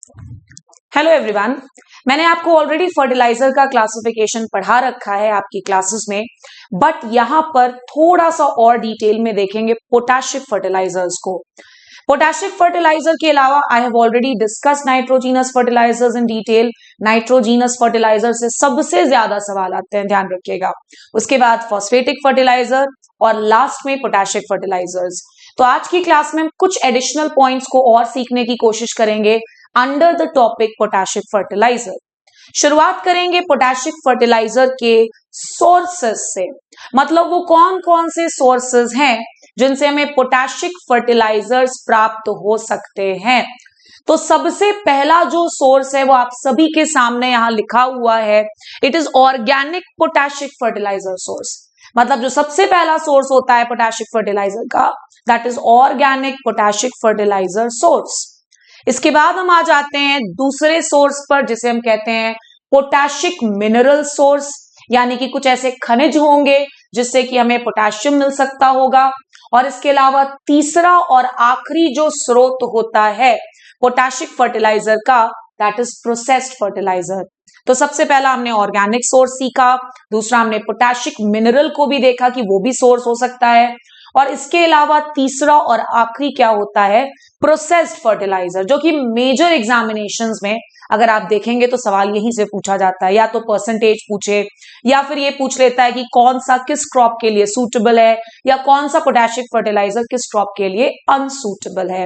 Hello everyone, मैंने आपको already fertiliser का क्लासिफिकेशन पढ़ा रखा है आपकी क्लासेस में, बट यहां पर थोड़ा सा और डिटेल में देखेंगे पोटैशिक फर्टिलाइजर्स को। पोटैशिक फर्टिलाइजर के अलावा I have already discuss nitrogenous fertilisers in detail. Nitrogenous fertiliser से सबसे ज्यादा सवाल आते हैं, ध्यान रखिएगा। उसके बाद फॉस्फेटिक फर्टिलाइजर और लास्ट में पोटैशिक फर्टिलाइजर्स। तो आज की क्लास में हम कुछ एडिशनल पॉइंट्स को और सीखने की कोशिश करेंगे अंडर द टॉपिक पोटैशिक फर्टिलाइजर। शुरुआत करेंगे पोटैशिक फर्टिलाइजर के सोर्सेस से, मतलब वो कौन कौन से सोर्सेस हैं जिनसे हमें पोटैशिक फर्टिलाइजर्स प्राप्त हो सकते हैं। तो सबसे पहला जो सोर्स है वो आप सभी के सामने यहां लिखा हुआ है, it is organic potassic fertiliser source. मतलब जो सबसे पहला सोर्स होता है पोटैशिक फर्टिलाइजर का, that is organic potassic fertiliser source. इसके बाद हम आ जाते हैं दूसरे सोर्स पर, जिसे हम कहते हैं पोटैशिक मिनरल सोर्स, यानी कि कुछ ऐसे खनिज होंगे जिससे कि हमें पोटेशियम मिल सकता होगा। और इसके अलावा तीसरा और आखिरी जो स्रोत होता है पोटैशिक फर्टिलाइजर का, दैट इज प्रोसेस्ड फर्टिलाइजर। तो सबसे पहला हमने ऑर्गेनिक सोर्स सीखा, दूसरा हमने पोटैशिक मिनरल को भी देखा कि वो भी सोर्स हो सकता है, और इसके अलावा तीसरा और आखिरी क्या होता है, प्रोसेस्ड फर्टिलाइजर, जो कि मेजर एग्जामिनेशंस में अगर आप देखेंगे तो सवाल यहीं से पूछा जाता है, या तो परसेंटेज पूछे या फिर ये पूछ लेता है कि कौन सा किस क्रॉप के लिए सूटेबल है या कौन सा पोटैशिक फर्टिलाइजर किस क्रॉप के लिए अनसूटेबल है।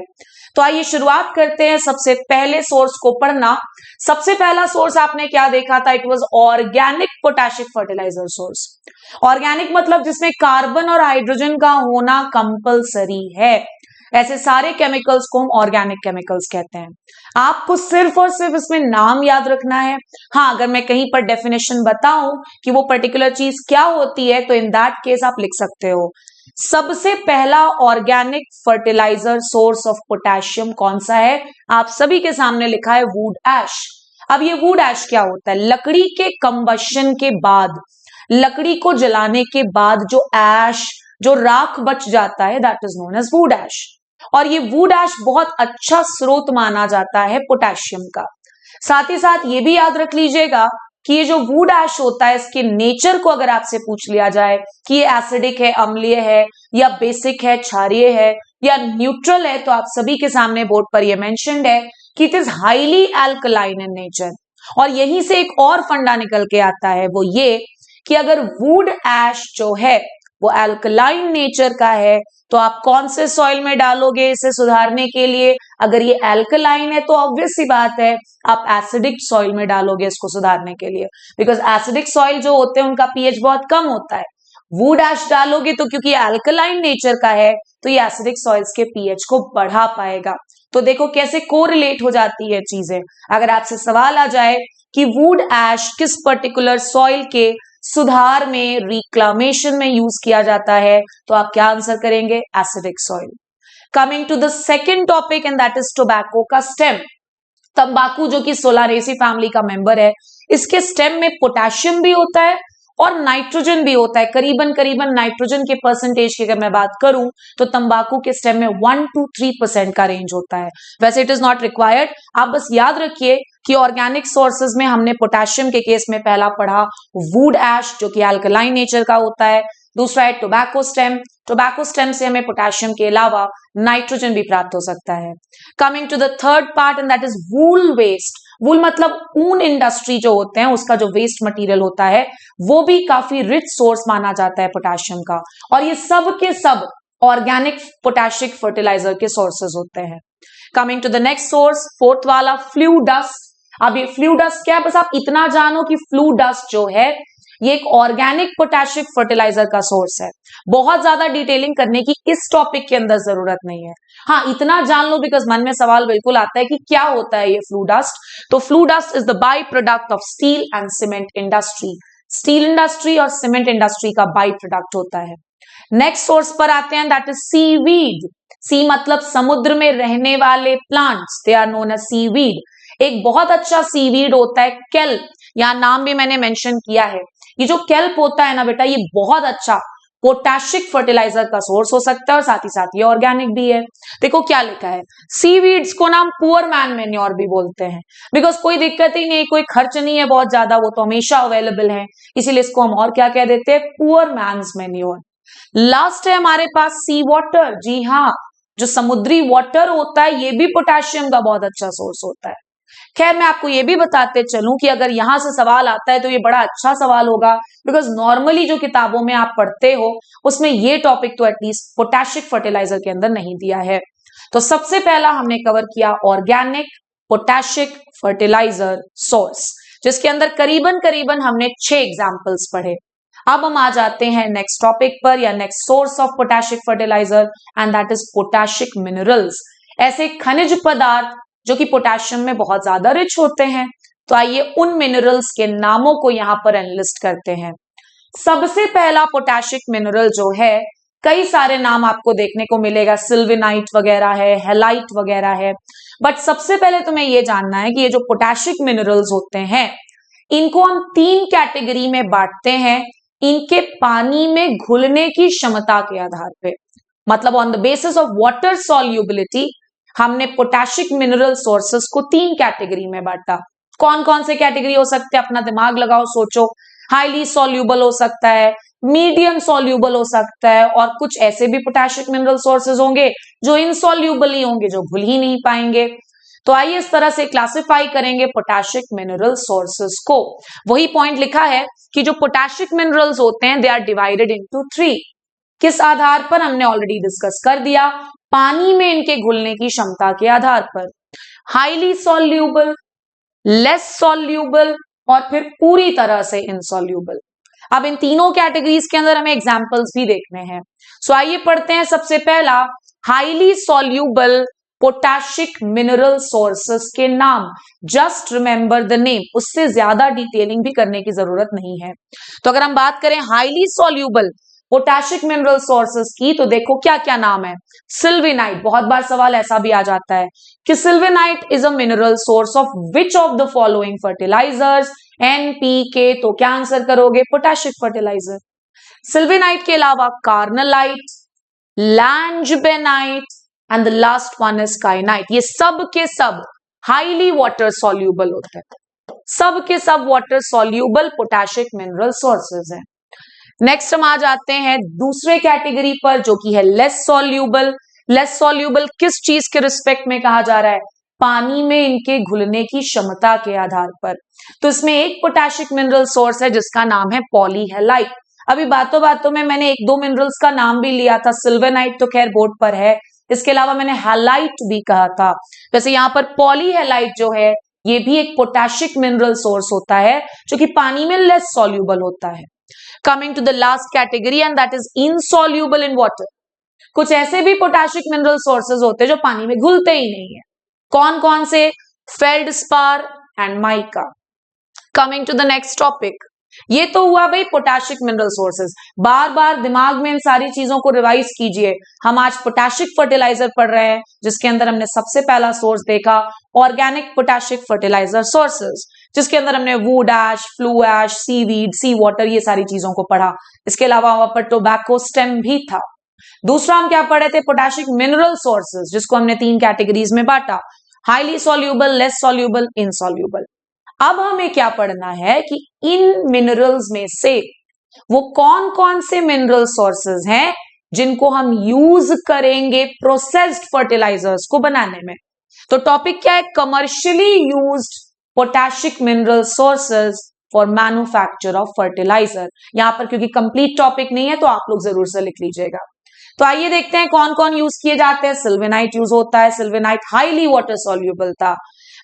तो आइए शुरुआत करते हैं सबसे पहले सोर्स को पढ़ना। सबसे पहला सोर्स आपने क्या देखा था, it was organic potassic fertiliser source. Organic मतलब जिसमें कार्बन और हाइड्रोजन का होना कंपलसरी है। ऐसे सारे केमिकल्स को हम ऑर्गेनिक केमिकल्स कहते हैं। आपको सिर्फ और सिर्फ इसमें नाम याद रखना है। हाँ, अगर मैं कहीं पर डेफिनेशन बताऊं कि वो पर्टिकुलर चीज क्या होती है, तो इन दैट केस आप लिख सकते हो। सबसे पहला organic fertiliser source of potassium कौन सा है, आप सभी के सामने लिखा है वुड एश। अब ये वुड एश क्या होता है, लकड़ी के कंबशन के बाद, लकड़ी को जलाने के बाद जो एश, जो राख बच जाता है, that is known as wood ash. और ये वुड एश बहुत अच्छा स्रोत माना जाता है पोटेशियम का। साथ ही साथ ये भी याद रख लीजिएगा कि ये जो वुड एश होता है, इसके नेचर को अगर आपसे पूछ लिया जाए कि ये एसिडिक है, अम्लीय है, या बेसिक है, क्षारीय है, या न्यूट्रल है, तो आप सभी के सामने बोर्ड पर ये मेंशन्ड है कि it is highly alkaline in nature. और यहीं से एक और फंडा निकल के आता है, वो ये कि अगर वुड एश जो है वो एल्कलाइन नेचर का है, तो आप कौन से सॉइल में डालोगे इसे सुधारने के लिए। अगर ये एल्कलाइन है तो ऑब्वियस सी बात है आप एसिडिक सॉइल में डालोगे इसको सुधारने के लिए, बिकॉज एसिडिक सॉइल जो होते हैं उनका पीएच बहुत कम होता है। वुड एश डालोगे तो क्योंकि एल्कलाइन नेचर का है तो ये एसिडिक सॉइल्स के पीएच को बढ़ा पाएगा। तो देखो कैसे कोरिलेट हो जाती है चीजें। अगर आपसे सवाल आ जाए कि वुड एश किस पर्टिकुलर सॉइल के सुधार में, रिक्लामेशन में यूज किया जाता है, तो आप क्या आंसर करेंगे, acidic soil. Coming to the second topic and that is tobacco का स्टेम। तंबाकू जो कि सोलारेसी फैमिली का मेंबर है, इसके स्टेम में पोटेशियम भी होता है और नाइट्रोजन भी होता है। करीबन करीबन नाइट्रोजन के परसेंटेज की अगर मैं बात करूं तो तंबाकू के स्टेम में 1 to 3% का रेंज होता है। वैसे इट इज नॉट रिक्वायर्ड, आप बस याद रखिए कि ऑर्गेनिक सोर्सेज में हमने पोटेशियम के केस में पहला पढ़ा वुड एश जो कि अल्कलाइन नेचर का होता है, दूसरा है टोबैको स्टेम। टोबैको स्टेम से हमें पोटेशियम के अलावा नाइट्रोजन भी प्राप्त हो सकता है। Coming to the third part and that is wool waste. Wool मतलब ऊन इंडस्ट्री जो होते हैं उसका जो वेस्ट मटेरियल होता है, वो भी काफी रिच सोर्स माना जाता है पोटेशियम का। और ये सब के सब ऑर्गेनिक पोटैशिक फर्टिलाइजर के सोर्सेज होते हैं। Coming to the next source, fourth वाला फ्लू डस्ट। अब ये फ्लू डस्ट क्या है, बस आप इतना जानो कि फ्लू डस्ट जो है ये एक ऑर्गेनिक पोटैशिक फर्टिलाइजर का सोर्स है। बहुत ज्यादा डिटेलिंग करने की इस टॉपिक के अंदर जरूरत नहीं है। हाँ, इतना जान लो बिकॉज मन में सवाल बिल्कुल आता है कि क्या होता है ये फ्लू डस्ट। तो flu dust is the by product of steel and cement industry. Steel industry और सीमेंट इंडस्ट्री का बाई प्रोडक्ट होता है। नेक्स्ट सोर्स पर आते हैं, दैट इज सीवीड। सी मतलब समुद्र में रहने वाले plants, they are known as seaweed. एक बहुत अच्छा सीवीड होता है केल्प, यहाँ नाम भी मैंने मेंशन किया है। ये जो केल्प होता है ना बेटा, ये बहुत अच्छा पोटैशिक फर्टिलाइजर का सोर्स हो सकता है और साथ ही साथ ये ऑर्गेनिक भी है। देखो क्या लिखा है, सीवीड्स को ना हम पुअर मैन मेन्योर भी बोलते हैं, बिकॉज कोई दिक्कत ही नहीं, कोई खर्च नहीं है बहुत ज्यादा, वो तो हमेशा अवेलेबल है, इसीलिए इसको हम और क्या कह देते हैं, पुअर मैन्स मेन्योर। लास्ट है हमारे पास सी वाटर। जी हाँ, जो समुद्री वाटर होता है ये भी पोटेशियम का बहुत अच्छा सोर्स होता है। खैर मैं आपको ये भी बताते चलूं कि अगर यहां से सवाल आता है तो ये बड़ा अच्छा सवाल होगा, बिकॉज नॉर्मली जो किताबों में आप पढ़ते हो उसमें ये टॉपिक तो एटलीस्ट पोटैशिक फर्टिलाइजर के अंदर नहीं दिया है। तो सबसे पहला हमने कवर किया ऑर्गेनिक पोटैशिक फर्टिलाइजर सोर्स, जिसके अंदर करीबन करीबन हमने 6 एग्जाम्पल्स पढ़े। अब हम आ जाते हैं नेक्स्ट टॉपिक पर या next source of potassic fertiliser, and that is potassic minerals, ऐसे खनिज पदार्थ जो कि पोटेशियम में बहुत ज्यादा रिच होते हैं। तो आइए उन मिनरल्स के नामों को यहां पर एनलिस्ट करते हैं। सबसे पहला पोटैशिक मिनरल जो है, कई सारे नाम आपको देखने को मिलेगा, सिल्विनाइट वगैरह है, हेलाइट वगैरह है, बट सबसे पहले तुम्हें यह जानना है कि ये जो पोटैशिक मिनरल्स होते हैं इनको हम 3 कैटेगरी में बांटते हैं, इनके पानी में घुलने की क्षमता के आधार पे, मतलब on the basis of water solubility हमने पोटैशिक मिनरल सोर्सेस को 3 कैटेगरी में बांटा। कौन कौन से कैटेगरी हो सकते हैं, अपना दिमाग लगाओ, सोचो। हाईली सॉल्यूबल हो सकता है, मीडियम सॉल्यूबल हो सकता है, और कुछ ऐसे भी पोटैशिक मिनरल सोर्सेज होंगे जो इनसॉल्यूबल ही होंगे, जो घुल ही नहीं पाएंगे। तो आइए इस तरह से क्लासिफाई करेंगे पोटैशिक मिनरल सोर्सेस को। वही पॉइंट लिखा है कि जो पोटैशिक मिनरल्स होते हैं दे आर डिवाइडेड इनटू 3। किस आधार पर, हमने ऑलरेडी डिस्कस कर दिया, पानी में इनके घुलने की क्षमता के आधार पर, हाईली सॉल्यूबल, लेस सॉल्यूबल और फिर पूरी तरह से इनसॉल्यूबल। अब इन तीनों कैटेगरीज के अंदर हमें एग्जांपल्स भी देखने हैं। सो आइए पढ़ते हैं सबसे पहला हाईली सॉल्यूबल पोटैशिक मिनरल सोर्सेस के नाम। जस्ट रिमेंबर द नेम, उससे ज्यादा डिटेलिंग भी करने की जरूरत नहीं है। तो अगर हम बात करें हाईली सॉल्यूबल पोटैशिक मिनरल सोर्सेस की, तो देखो क्या क्या नाम है। सिल्विनाइट, बहुत बार सवाल ऐसा भी आ जाता है कि sylvinite is a mineral source of which of the following fertilisers, NPK, तो क्या आंसर करोगे, पोटैशिक फर्टिलाइजर। सिल्विनाइट के अलावा carnallite, langbeinite and the last one is kainite, ये सब के सब हाईली वाटर सॉल्यूबल होते हैं, सब के सब वाटर सॉल्यूबल पोटैशिक मिनरल सोर्सेज हैं। नेक्स्ट हम आ जाते हैं दूसरे कैटेगरी पर जो कि है लेस सॉल्यूबल। लेस सॉल्यूबल किस चीज के रिस्पेक्ट में कहा जा रहा है, पानी में इनके घुलने की क्षमता के आधार पर। तो इसमें एक पोटैशिक मिनरल सोर्स है जिसका नाम है पॉलीहेलाइट। अभी बातों बातों में मैंने 1-2 मिनरल्स का नाम भी लिया था, सिल्वेनाइट तो खैर बोर्ड पर है, इसके अलावा मैंने हैलाइट भी कहा था। वैसे यहां पर पॉलीहेलाइट जो है ये भी एक पोटैशिक मिनरल सोर्स होता है जो कि पानी में लेस सॉल्यूबल होता है। Coming to the last category and that is insoluble in water. कुछ ऐसे भी पोटैशिक मिनरल सोर्सेज होते हैं जो पानी में घुलते ही नहीं है। कौन कौन से, feldspar and mica. Coming to the next topic, ये तो हुआ भाई पोटैशिक मिनरल सोर्सेज। बार बार दिमाग में इन सारी चीजों को रिवाइज कीजिए। हम आज पोटैशिक फर्टिलाइजर पढ़ रहे हैं जिसके अंदर हमने सबसे पहला सोर्स देखा ऑर्गेनिक पोटैशिक फर्टिलाइजर सोर्सेज, जिसके अंदर हमने would ash, flu ash, seaweed, C water, ये सारी चीजों को पढ़ा। इसके अलावा वहां पर टोबैको स्टेम भी था। दूसरा हम क्या पढ़े थे, पोटैशिक मिनरल सोर्सेज, जिसको हमने 3 कैटेगरीज में बांटा, highly soluble, less soluble, insoluble. अब हमें क्या पढ़ना है कि इन मिनरल्स में से वो कौन कौन से मिनरल सोर्सेज हैं जिनको हम यूज करेंगे प्रोसेस्ड फर्टिलाइजर्स को बनाने में। तो टॉपिक क्या है, commercially used potassic mineral sources for manufacture of fertiliser. यहां पर क्योंकि कंप्लीट टॉपिक नहीं है तो आप लोग जरूर से लिख लीजिएगा। तो आइए देखते हैं कौन कौन यूज किए जाते हैं। सिल्वेनाइट यूज होता है, सिल्वेनाइट हाईली वाटर सॉल्यूबल था।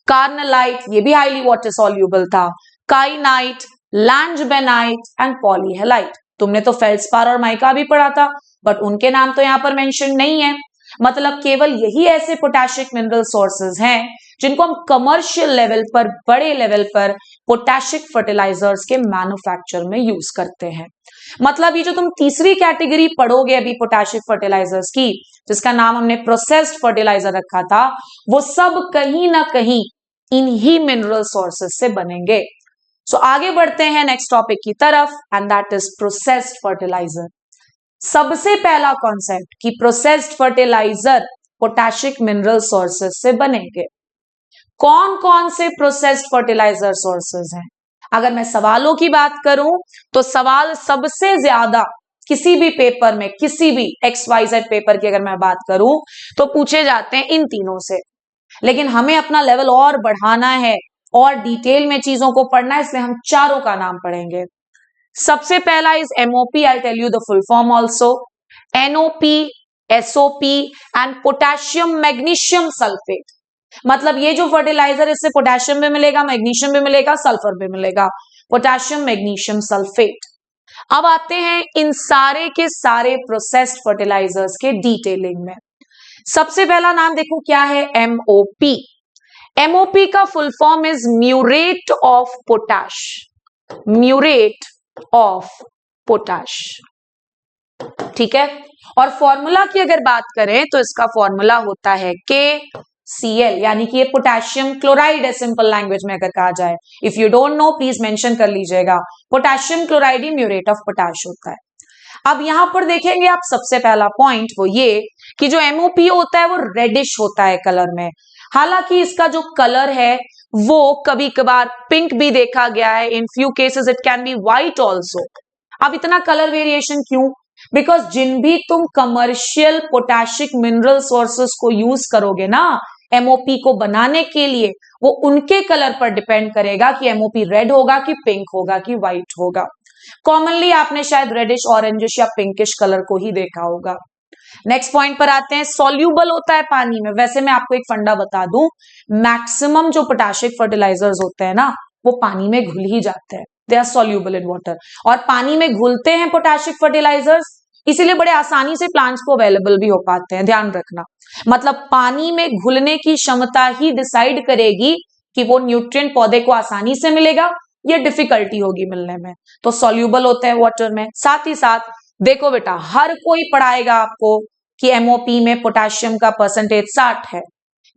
कार्नलाइट, ये भी हाईली वाटर सॉल्यूबल था। काइनाइट, लैंजबेनाइट एंड पॉलीहेलाइट। तुमने तो फेल्डस्पार और माइका भी पढ़ा था, बट उनके नाम तो यहां पर मेंशन नहीं है। मतलब केवल यही ऐसे पोटैशिक मिनरल सोर्सेज हैं जिनको हम कमर्शियल लेवल पर, बड़े लेवल पर पोटैशिक फर्टिलाइजर्स के मैन्युफैक्चर में यूज करते हैं। मतलब ये जो तुम तीसरी कैटेगरी पढ़ोगे अभी पोटैशिक फर्टिलाइजर्स की, जिसका नाम हमने प्रोसेस्ड फर्टिलाइजर रखा था, वो सब कहीं ना कहीं इन्हीं मिनरल सोर्सेज से बनेंगे। सो आगे बढ़ते हैं नेक्स्ट टॉपिक की तरफ and that is processed fertiliser. सबसे पहला कॉन्सेप्ट कि processed fertiliser potassic mineral sources से बनेंगे। कौन कौन से प्रोसेस्ड फर्टिलाइजर सोर्सेज हैं? अगर मैं सवालों की बात करूं तो सवाल सबसे ज्यादा किसी भी पेपर में, किसी भी XYZ पेपर की अगर मैं बात करूं तो पूछे जाते हैं इन तीनों से। लेकिन हमें अपना लेवल और बढ़ाना है और डिटेल में चीजों को पढ़ना है, इसलिए हम चारों का नाम पढ़ेंगे। सबसे पहला is MOP, I tell you the full form also. NOP, SOP and potassium magnesium sulphate. मतलब ये जो फर्टिलाइजर, इससे पोटेशियम भी मिलेगा, मैग्नीशियम भी मिलेगा, सल्फर भी मिलेगा, पोटेशियम मैग्नीशियम सल्फेट। अब आते हैं इन सारे के सारे प्रोसेस्ड फर्टिलाइजर्स के डिटेलिंग में। सबसे पहला नाम देखो क्या है, MOP। MOP का full form is muriate of potash. Muriate of potash, ठीक है। और फॉर्मूला की अगर बात करें तो इसका फॉर्मूला होता है KCl, यानी कि ये पोटेशियम क्लोराइड है सिंपल लैंग्वेज में अगर कहा जाए। If you don't know please mention कर लीजिएगा, potassium chloride he muriate of potash होता है। अब यहां पर देखेंगे आप, सबसे पहला पॉइंट वो ये कि जो MOP होता है वो रेडिश होता है कलर में। हालांकि इसका जो कलर है वो कभी कभार पिंक भी देखा गया है, in few cases it can be white also. अब इतना कलर वेरिएशन क्यों? बिकॉज जिन भी तुम कमर्शियल पोटैशिक मिनरल सोर्सेस को यूज करोगे ना MOP को बनाने के लिए, वो उनके कलर पर डिपेंड करेगा कि MOP रेड होगा कि पिंक होगा कि व्हाइट होगा। कॉमनली आपने शायद रेडिश, ऑरेंजिश या पिंकिश कलर को ही देखा होगा। नेक्स्ट पॉइंट पर आते हैं, सॉल्यूबल होता है पानी में। वैसे मैं आपको एक फंडा बता दूं, मैक्सिमम जो पोटैशिक फर्टिलाइजर्स होते हैं ना वो पानी में घुल ही जाते हैं, they are soluble in water. और पानी में घुलते हैं पोटैशिक फर्टिलाइजर्स, इसीलिए बड़े आसानी से प्लांट्स को अवेलेबल भी हो पाते हैं, ध्यान रखना। मतलब पानी में घुलने की क्षमता ही डिसाइड करेगी कि वो न्यूट्रिएंट पौधे को आसानी से मिलेगा या डिफिकल्टी होगी मिलने में। तो सॉल्यूबल होते हैं वाटर में। साथ ही साथ देखो बेटा, हर कोई पढ़ाएगा आपको कि MOP में पोटेशियम का परसेंटेज 60 है।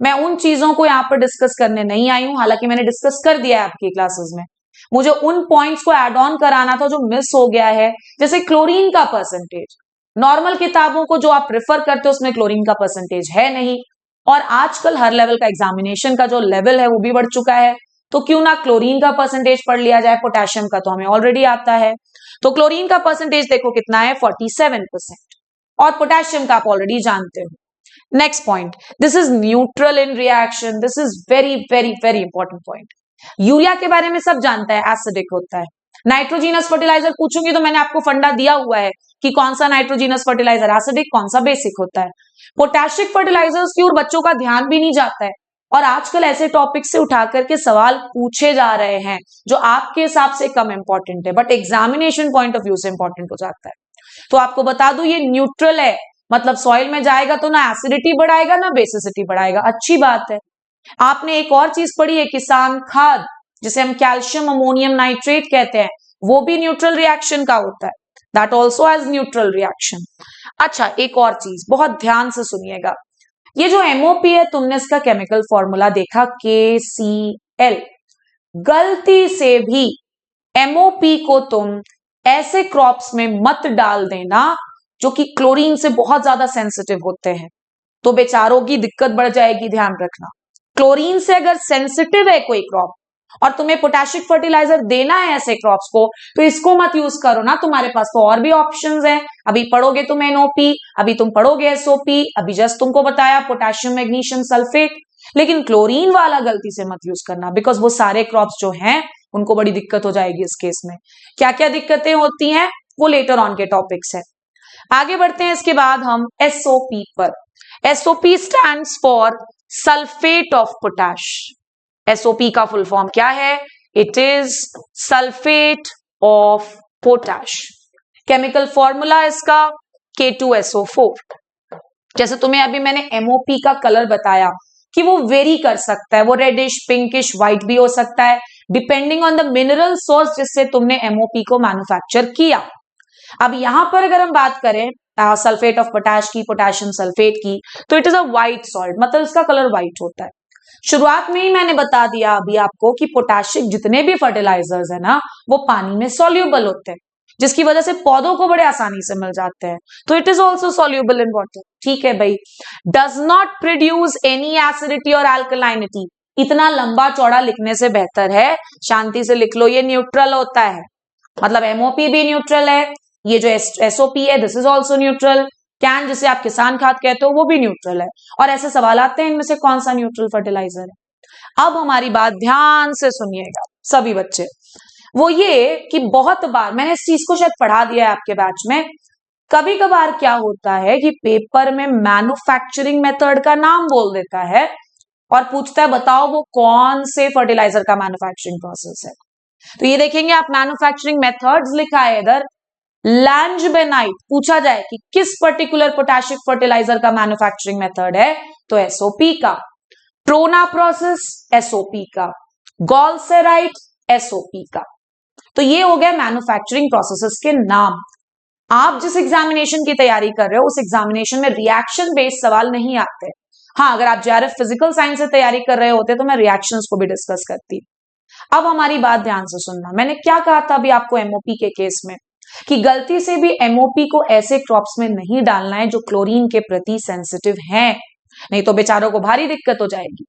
मैं उन चीजों को यहाँ पर डिस्कस करने नहीं आई हूं, हालांकि मैंने डिस्कस कर दिया है आपकी क्लासेस में। मुझे उन पॉइंट्स को ऐड ऑन कराना था जो मिस हो गया है, जैसे क्लोरीन का परसेंटेज। नॉर्मल किताबों को जो आप प्रेफर करते हो उसमें क्लोरीन का परसेंटेज है नहीं, और आजकल हर लेवल का एग्जामिनेशन का जो लेवल है वो भी बढ़ चुका है, तो क्यों ना क्लोरीन का परसेंटेज पढ़ लिया जाए। पोटेशियम का तो हमें ऑलरेडी आता है। तो क्लोरीन का परसेंटेज देखो कितना है, 47%, और पोटेशियम का आप ऑलरेडी जानते हो। Next point, this is neutral in reaction. This is very very very important point. Urea के बारे में सब जानता है, एसिडिक होता है। नाइट्रोजीनस फर्टिलाइजर पूछूंगी तो मैंने आपको फंडा दिया हुआ है कि कौन सा नाइट्रोजीनस फर्टिलाइजर एसिडिक, कौन सा बेसिक होता है। पोटैशिक फर्टिलाइजर्स की ओर बच्चों का ध्यान भी नहीं जाता है, और आजकल ऐसे टॉपिक से उठा करके सवाल पूछे जा रहे हैं जो आपके हिसाब से कम इंपॉर्टेंट है but examination point of view से इंपॉर्टेंट हो जाता है। तो आपको बता दूं ये न्यूट्रल है, मतलब सॉइल में जाएगा तो ना एसिडिटी बढ़ाएगा ना बेसिसिटी बढ़ाएगा, अच्छी बात है। आपने एक और चीज पढ़ी है, किसान खाद, जिसे हम कैल्शियम अमोनियम नाइट्रेट कहते हैं, वो भी न्यूट्रल रिएक्शन का होता है, that also has neutral reaction. अच्छा, एक और चीज बहुत ध्यान से सुनिएगा, ये जो MOP है तुमने इसका केमिकल फॉर्मूला देखा KCl। गलती से भी MOP को तुम ऐसे क्रॉप्स में मत डाल देना जो कि क्लोरीन से बहुत ज्यादा सेंसिटिव होते हैं, तो बेचारों की दिक्कत बढ़ जाएगी, ध्यान रखना। क्लोरीन से अगर सेंसिटिव है कोई क्रॉप और तुम्हें पोटैशिक फर्टिलाइजर देना है ऐसे क्रॉप्स को, तो इसको मत यूज करो ना, तुम्हारे पास तो और भी ऑप्शंस हैं। अभी पढ़ोगे तुम NOP, अभी तुम पढ़ोगे SOP, अभी जस्ट तुमको बताया पोटेशियम मैग्नीशियम सल्फेट, लेकिन क्लोरीन वाला गलती से मत यूज करना, बिकॉज वो सारे क्रॉप्स जो हैं उनको बड़ी दिक्कत हो जाएगी इस केस में। क्या क्या दिक्कतें होती हैं वो लेटर ऑन के टॉपिक्स है। आगे बढ़ते हैं, इसके बाद हम SOP पर। SOP stands for sulphate of potash. SOP का फुल फॉर्म क्या है? It is sulphate of potash. Chemical formula इसका K2SO4। जैसे तुम्हें अभी मैंने MOP का कलर बताया कि वो वेरी कर सकता है, वो रेडिश, पिंकिश, व्हाइट भी हो सकता है, depending on the mineral source जिससे तुमने MOP को मैन्युफैक्चर किया। अब यहां पर अगर हम बात करें सल्फेट ऑफ पोटैश की, पोटेशियम सल्फेट की, तो it is a white salt, मतलब इसका कलर व्हाइट होता है। शुरुआत में ही मैंने बता दिया अभी आपको कि पोटैशिक जितने भी फर्टिलाइजर्स है ना वो पानी में सॉल्यूबल होते हैं, जिसकी वजह से पौधों को बड़े आसानी से मिल जाते हैं। तो it is also soluble in water. ठीक है भाई। Does not produce any acidity और अल्कलाइनिटी। इतना लंबा चौड़ा लिखने से बेहतर है शांति से लिख लो, ये न्यूट्रल होता है, मतलब एमओपी भी न्यूट्रल है, ये जो एसओपी है this is also neutral, can जिसे आप किसान खाद कहते हो वो भी न्यूट्रल है। और ऐसे सवाल आते हैं इनमें से कौन सा न्यूट्रल फर्टिलाइजर है। अब हमारी बात ध्यान से सुनिएगा सभी बच्चे, वो ये कि बहुत बार मैंने इस चीज को शायद पढ़ा दिया है आपके बैच में, कभी कभार क्या होता है कि पेपर में मैन्युफैक्चरिंग मेथड का नाम बोल देता है और पूछता है बताओ वो कौन से फर्टिलाइजर का मैन्युफैक्चरिंग प्रोसेस है। तो ये देखेंगे आप मैन्युफैक्चरिंग मेथड्स लिखा है इधर, लैंजबेनाइट पूछा जाए कि किस पर्टिकुलर पोटैशिक फर्टिलाइजर का मैन्युफैक्चरिंग मेथड है तो एसओपी का, ट्रोना प्रोसेस एसओपी का, गॉलसेराइट एसओपी का। तो ये हो गया मैन्युफैक्चरिंग प्रोसेसेस के नाम। आप जिस एग्जामिनेशन की तैयारी कर रहे हो उस एग्जामिनेशन में रिएक्शन बेस्ड सवाल नहीं आते। हाँ, अगर आप जेआरएफ फिजिकल साइंस से तैयारी कर रहे होते तो मैं रिएक्शंस को भी डिस्कस करती। अब हमारी बात ध्यान से सुनना, मैंने क्या कहा था अभी आपको एमओपी के केस में कि गलती से भी एमओपी को ऐसे क्रॉप्स में नहीं डालना है जो क्लोरीन के प्रति सेंसिटिव हैं, नहीं तो बेचारों को भारी दिक्कत हो जाएगी।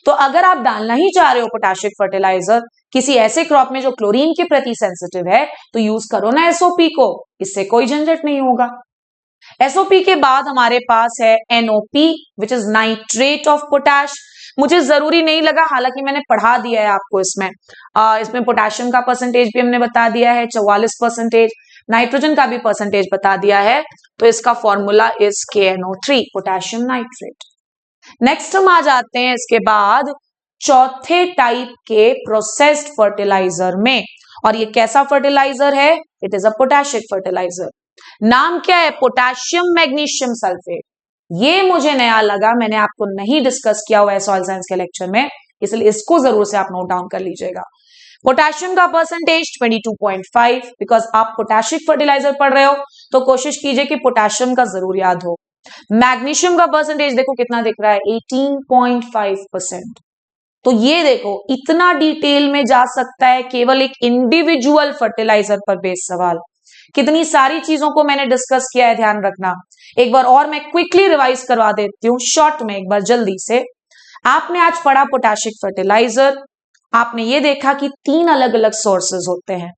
तो अगर आप डालना ही चाह रहे हो पोटैशिक फर्टिलाइजर किसी ऐसे क्रॉप में जो क्लोरीन के प्रति सेंसिटिव है तो यूज करो ना एसओपी को, इससे कोई झंझट नहीं होगा। एसओपी के बाद हमारे पास है NOP which is nitrate of potash. मुझे जरूरी नहीं लगा, हालांकि मैंने पढ़ा दिया है आपको इसमें पोटेशियम का परसेंटेज भी हमने बता दिया है 44%, नाइट्रोजन का भी परसेंटेज बता दिया है, तो इसका formula is KNO3 potassium nitrate. Next हम आ जाते हैं इसके बाद चौथे टाइप के प्रोसेस्ड फर्टिलाइजर में, और ये कैसा फर्टिलाइजर है, इट इज अ पोटैशिक फर्टिलाइजर। नाम क्या है, पोटेशियम मैग्नीशियम सल्फेट। ये मुझे नया लगा, मैंने आपको नहीं डिस्कस किया हुआ है सॉइल साइंस के लेक्चर में, इसलिए इसको जरूर से आप नोट डाउन कर लीजिएगा। पोटेशियम का परसेंटेज 22.5, बिकॉज आप पोटैशिक फर्टिलाइजर पढ़ रहे हो तो कोशिश कीजिए कि पोटेशियम का जरूर याद हो। मैग्नीशियम का परसेंटेज देखो कितना दिख रहा है, 18.5%। तो ये देखो इतना डिटेल में जा सकता है केवल एक इंडिविजुअल फर्टिलाइजर पर बेस्ड सवाल। कितनी सारी चीजों को मैंने डिस्कस किया है, ध्यान रखना। एक बार और मैं क्विकली रिवाइज करवा देती हूँ शॉर्ट में, एक बार जल्दी से। आपने आज पढ़ा पोटैशिक फर्टिलाइजर, आपने ये देखा कि 3 अलग अलग सोर्सेज होते हैं।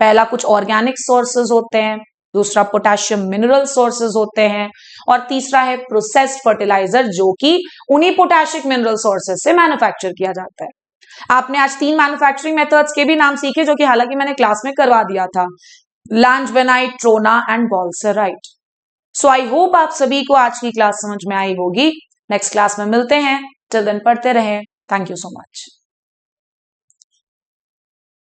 पहला कुछ ऑर्गेनिक सोर्सेज होते हैं, दूसरा पोटेशियम मिनरल सोर्सेज होते हैं, और तीसरा है प्रोसेस्ड फर्टिलाइजर जो कि उन्हीं पोटैशिक मिनरल सोर्सेज से मैन्युफैक्चर किया जाता है। आपने आज 3 मैन्युफैक्चरिंग मेथड्स के भी नाम सीखे जो कि हालांकि मैंने क्लास में करवा दिया था, langbeinite, trona and glaserite. So I hope आप सभी को आज की क्लास समझ में आई होगी। नेक्स्ट क्लास में मिलते हैं, टिल देन पढ़ते रहें। Thank you so much.